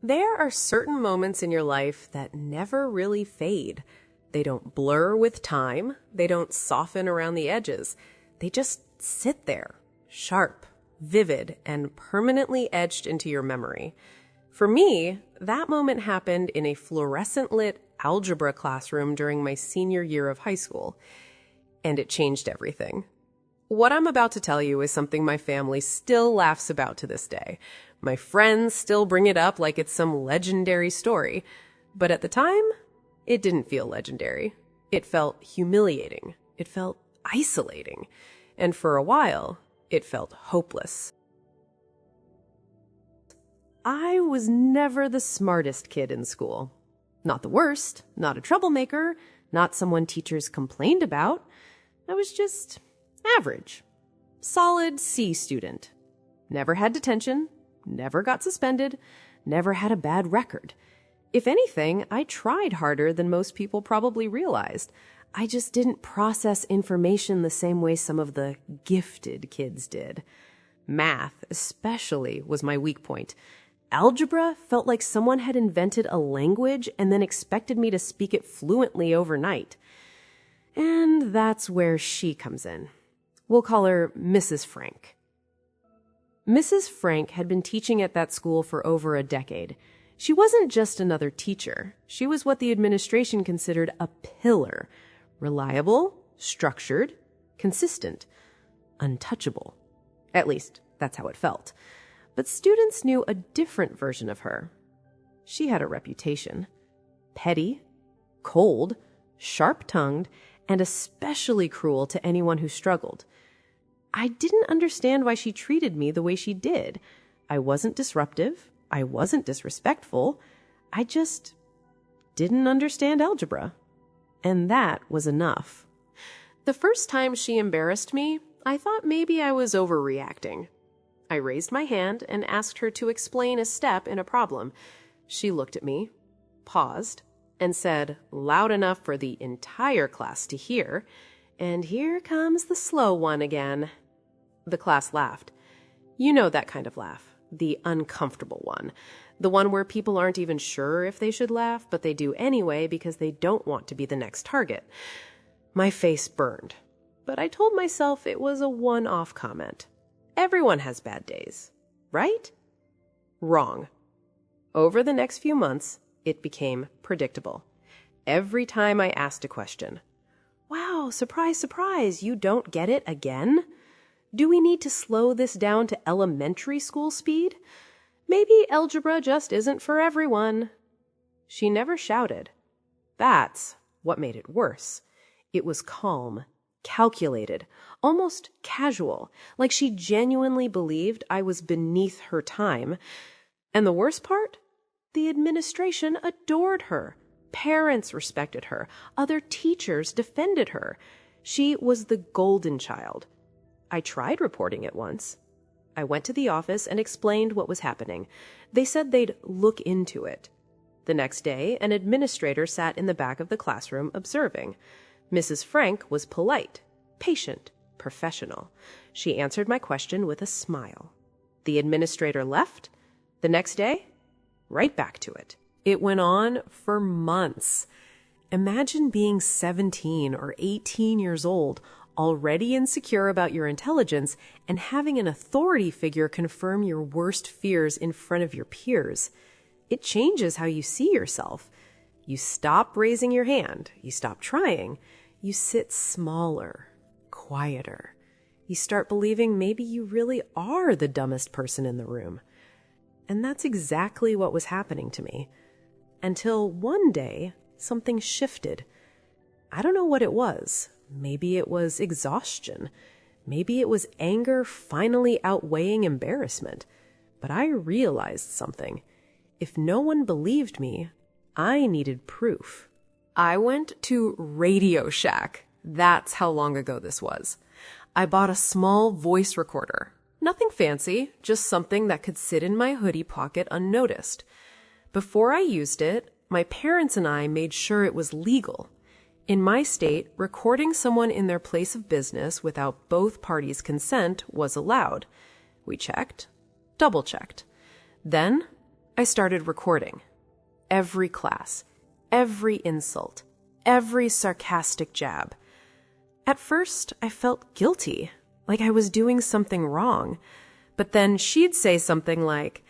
There are certain moments in your life that never really fade. They don't blur with time. They don't soften around the edges. They just sit there, sharp, vivid, and permanently etched into your memory. For me, that moment happened in a fluorescent-lit algebra classroom during my senior year of high school, and it changed everything. What I'm about to tell you is something my family still laughs about to this day. My friends still bring it up like it's some legendary story, but at the time, it didn't feel legendary. It felt humiliating. It felt isolating. And for a while, it felt hopeless. I was never the smartest kid in school. Not the worst, not a troublemaker, not someone teachers complained about. I was just average. Solid C student. Never had detention, never got suspended, never had a bad record. If anything, I tried harder than most people probably realized. I just didn't process information the same way some of the gifted kids did. Math, especially, was my weak point. Algebra felt like someone had invented a language and then expected me to speak it fluently overnight. And that's where she comes in. We'll call her Mrs. Frank. Mrs. Frank had been teaching at that school for over a decade. She wasn't just another teacher. She was what the administration considered a pillar. Reliable, structured, consistent, untouchable. At least, that's how it felt. But students knew a different version of her. She had a reputation. Petty, cold, sharp-tongued, and especially cruel to anyone who struggled. I didn't understand why she treated me the way she did. I wasn't disruptive. I wasn't disrespectful. I just didn't understand algebra. And that was enough. The first time she embarrassed me, I thought maybe I was overreacting. I raised my hand and asked her to explain a step in a problem. She looked at me, paused, and said, loud enough for the entire class to hear, "And here comes the slow one again." The class laughed. You know that kind of laugh, the uncomfortable one, the one where people aren't even sure if they should laugh, but they do anyway because they don't want to be the next target. My face burned, but I told myself it was a one-off comment. Everyone has bad days, right? Wrong. Over the next few months, it became predictable. Every time I asked a question, "Wow, surprise, surprise, you don't get it again? Do we need to slow this down to elementary school speed? Maybe algebra just isn't for everyone." She never shouted. That's what made it worse. It was calm, calculated, almost casual, like she genuinely believed I was beneath her time. And the worst part? The administration adored her. Parents respected her. Other teachers defended her. She was the golden child. I tried reporting it once. I went to the office and explained what was happening. They said they'd look into it. The next day, an administrator sat in the back of the classroom observing. Mrs. Frank was polite, patient, professional. She answered my question with a smile. The administrator left. The next day, right back to it. It went on for months. Imagine being 17 or 18 years old, already insecure about your intelligence, and having an authority figure confirm your worst fears in front of your peers. It changes how you see yourself. You stop raising your hand. You stop trying. You sit smaller, quieter. You start believing maybe you really are the dumbest person in the room. And that's exactly what was happening to me. Until one day, something shifted. I don't know what it was. Maybe it was exhaustion. Maybe it was anger finally outweighing embarrassment. But I realized something. If no one believed me, I needed proof. I went to Radio Shack. That's how long ago this was. I bought a small voice recorder. Nothing fancy, just something that could sit in my hoodie pocket unnoticed. Before I used it, my parents and I made sure it was legal. In my state, recording someone in their place of business without both parties' consent was allowed. We checked, double-checked. Then, I started recording. Every class, every insult, every sarcastic jab. At first, I felt guilty, like I was doing something wrong. But then she'd say something like,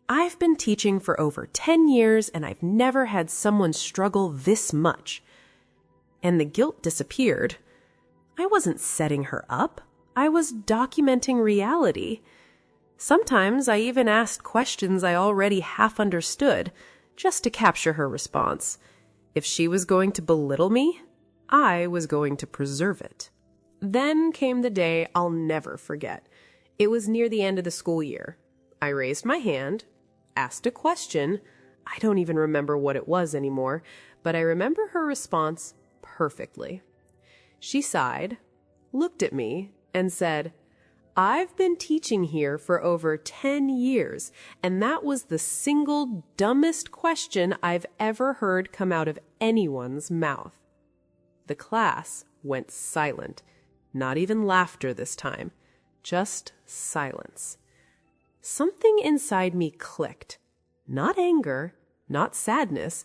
"I've been teaching for over 10 years and I've never had someone struggle this much." And the guilt disappeared. I wasn't setting her up. I was documenting reality. Sometimes I even asked questions I already half understood, just to capture her response. If she was going to belittle me, I was going to preserve it. Then came the day I'll never forget. It was near the end of the school year. I raised my hand, asked a question. I don't even remember what it was anymore, but I remember her response perfectly. She sighed, looked at me, and said, "I've been teaching here for over 10 years, and that was the single dumbest question I've ever heard come out of anyone's mouth." The class went silent. Not even laughter this time, just silence. Something inside me clicked. Not anger, not sadness,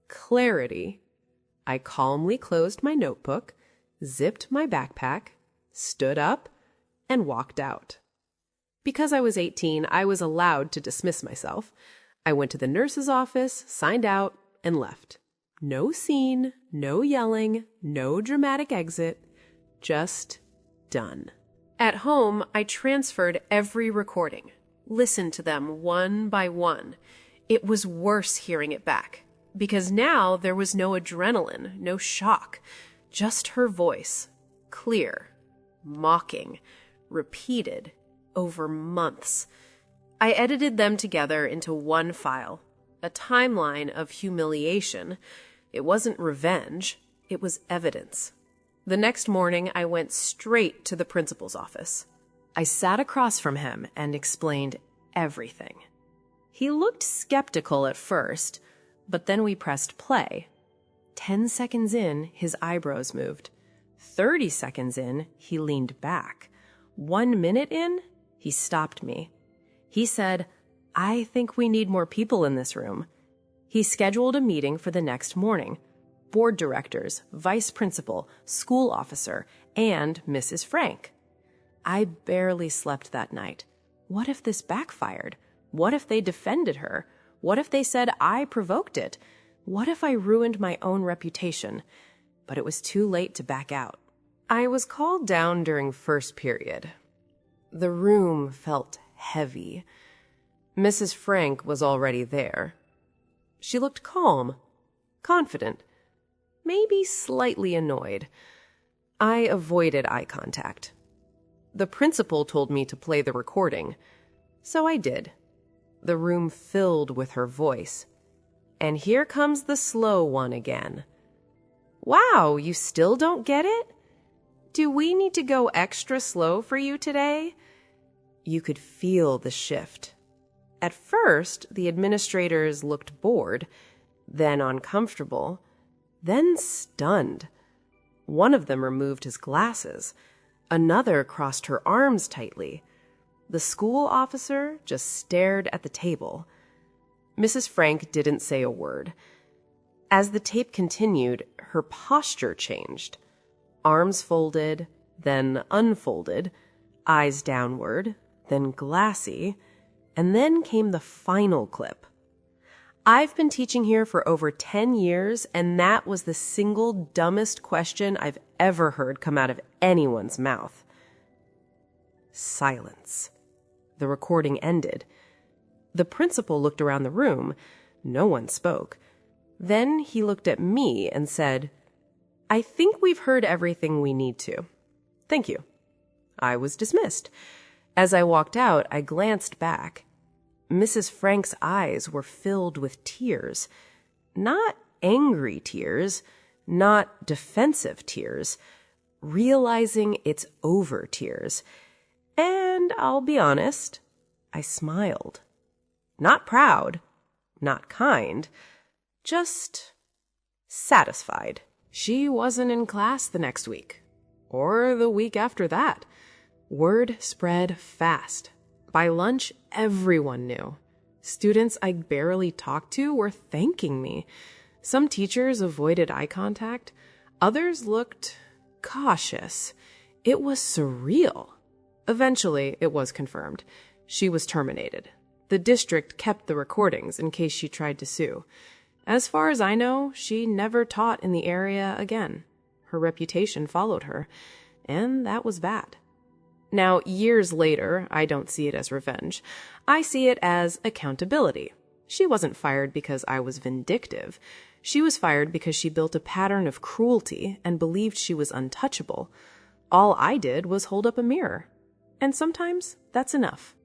clarity. I calmly closed my notebook, zipped my backpack, stood up, and walked out. Because I was 18, I was allowed to dismiss myself. I went to the nurse's office, signed out, and left. No scene, no yelling, no dramatic exit, just done. At home, I transferred every recording, listened to them one by one. It was worse hearing it back, because now there was no adrenaline, no shock, just her voice, clear, mocking, repeated over months. I edited them together into one file, a timeline of humiliation. It wasn't revenge, it was evidence. The next morning, I went straight to the principal's office. I sat across from him and explained everything. He looked skeptical at first, but then we pressed play. 10 seconds in, his eyebrows moved. 30 seconds in, he leaned back. 1 minute in, he stopped me. He said, "I think we need more people in this room." He scheduled a meeting for the next morning. Board directors, vice principal, school officer, and Mrs. Frank. I barely slept that night. What if this backfired? What if they defended her? What if they said I provoked it? What if I ruined my own reputation? But it was too late to back out. I was called down during first period. The room felt heavy. Mrs. Frank was already there. She looked calm, confident, maybe slightly annoyed. I avoided eye contact. The principal told me to play the recording, so I did. The room filled with her voice. And here comes the slow one again. "Wow, you still don't get it? Do we need to go extra slow for you today?" You could feel the shift. At first, the administrators looked bored, then uncomfortable, then stunned. One of them removed his glasses. Another crossed her arms tightly. The school officer just stared at the table. Mrs. Frank didn't say a word. As the tape continued, her posture changed. Arms folded, then unfolded, eyes downward, then glassy, and then came the final clip. "I've been teaching here for over 10 years, and that was the single dumbest question I've ever heard come out of anyone's mouth." Silence. The recording ended. The principal looked around the room. No one spoke. Then he looked at me and said, "I think we've heard everything we need to. Thank you." I was dismissed. As I walked out, I glanced back. Mrs. Frank's eyes were filled with tears. Not angry tears, not defensive tears, realizing it's over tears. And I'll be honest, I smiled. Not proud, not kind, just satisfied. She wasn't in class the next week, or the week after that. Word spread fast. By lunch, everyone knew. Students I barely talked to were thanking me. Some teachers avoided eye contact. Others looked cautious. It was surreal. Eventually, it was confirmed. She was terminated. The district kept the recordings in case she tried to sue. As far as I know, she never taught in the area again. Her reputation followed her, and that was bad. Now, years later, I don't see it as revenge. I see it as accountability. She wasn't fired because I was vindictive. She was fired because she built a pattern of cruelty and believed she was untouchable. All I did was hold up a mirror. And sometimes that's enough.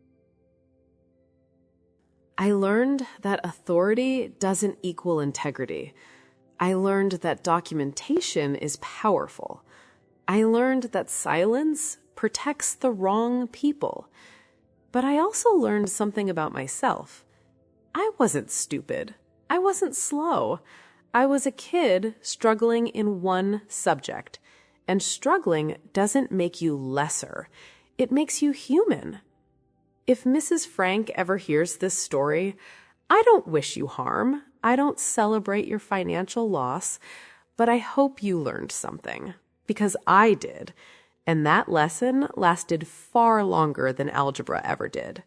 I learned that authority doesn't equal integrity. I learned that documentation is powerful. I learned that silence protects the wrong people. But I also learned something about myself. I wasn't stupid. I wasn't slow. I was a kid struggling in one subject. And struggling doesn't make you lesser. It makes you human. If Mrs. Frank ever hears this story, I don't wish you harm. I don't celebrate your financial loss. But I hope you learned something. Because I did. And that lesson lasted far longer than algebra ever did.